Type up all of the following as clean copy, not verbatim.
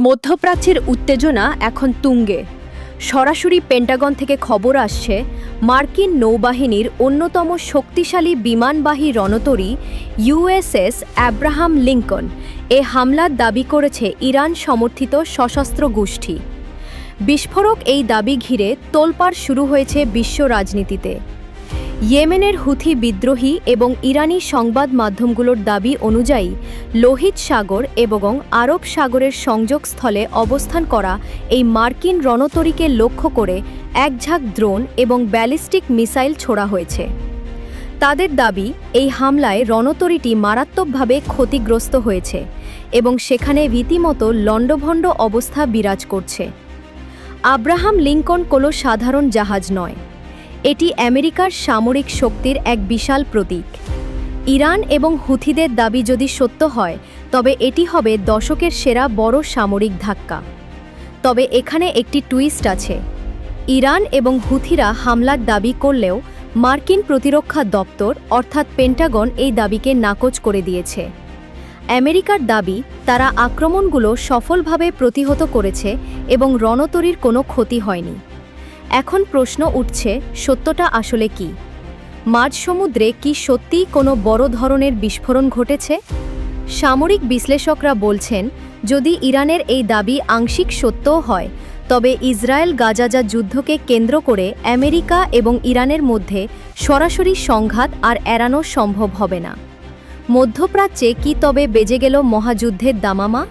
মধ্যপ্রাচ্যের উত্তেজনা এখন তুঙ্গে। সরাসরি পেন্টাগন থেকে খবর আসছে, মার্কিন নৌবাহিনীর অন্যতম শক্তিশালী বিমানবাহী রণতরী ইউএসএস অ্যাব্রাহাম লিঙ্কন এ হামলার দাবি করেছে ইরান সমর্থিত সশস্ত্র গোষ্ঠী। বিস্ফোরক এই দাবি ঘিরে তোলপাড় শুরু হয়েছে বিশ্ব রাজনীতিতে। ইয়েমেনের হুথি বিদ্রোহী এবং ইরানি সংবাদ মাধ্যমগুলোর দাবি অনুযায়ী লোহিত সাগর এবং আরব সাগরের সংযোগস্থলে অবস্থান করা এই মার্কিন রণতরীকে লক্ষ্য করে একঝাঁক ড্রোন এবং ব্যালিস্টিক মিসাইল ছোড়া হয়েছে। তাদের দাবি, এই হামলায় রণতরীটি মারাত্মকভাবে ক্ষতিগ্রস্ত হয়েছে এবং সেখানে রীতিমতো লণ্ডভণ্ড অবস্থা বিরাজ করছে। আব্রাহাম লিঙ্কন কোনো সাধারণ জাহাজ নয়, এটি আমেরিকার সামরিক শক্তির এক বিশাল প্রতীক। ইরান এবং হুথিদের দাবি যদি সত্য হয়, তবে এটি হবে দশকের সেরা বড় সামরিক ধাক্কা। তবে এখানে একটি টুইস্ট আছে। ইরান এবং হুথিরা হামলার দাবি করলেও মার্কিন প্রতিরক্ষা দপ্তর অর্থাৎ পেন্টাগন এই দাবিকে নাকচ করে দিয়েছে। আমেরিকার দাবি, তারা আক্রমণগুলো সফলভাবে প্রতিহত করেছে এবং রণতরীর কোনো ক্ষতি হয়নি। এখন প্রশ্ন উঠছে, সত্যটা আসলে কি? মাঝ সমুদ্রে কি সত্যিই কোনো বড় ধরনের বিস্ফোরণ ঘটেছে? সামরিক বিশ্লেষকরা বলছেন, যদি ইরানের এই দাবি আংশিক সত্যও হয়, তবে ইসরায়েল গাজা যুদ্ধকে কেন্দ্র করে আমেরিকা এবং ইরানের মধ্যে সরাসরি সংঘাত আর এড়ানো সম্ভব হবে না। মধ্যপ্রাচ্যে কি তবে বেজে গেল মহাযুদ্ধের দামামা?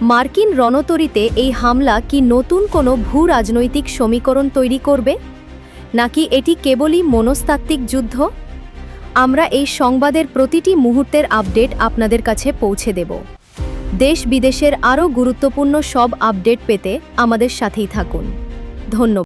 মার্কিন রণতরীতে এই হামলা কি নতুন কোনো ভূ-রাজনৈতিক সমীকরণ তৈরি করবে, নাকি এটি কেবলই মনস্তাত্ত্বিক যুদ্ধ? আমরা এই সংবাদের প্রতিটি মুহূর্তের আপডেট আপনাদের কাছে পৌঁছে দেব। দেশ বিদেশের আরও গুরুত্বপূর্ণ সব আপডেট পেতে আমাদের সাথেই থাকুন। ধন্যবাদ।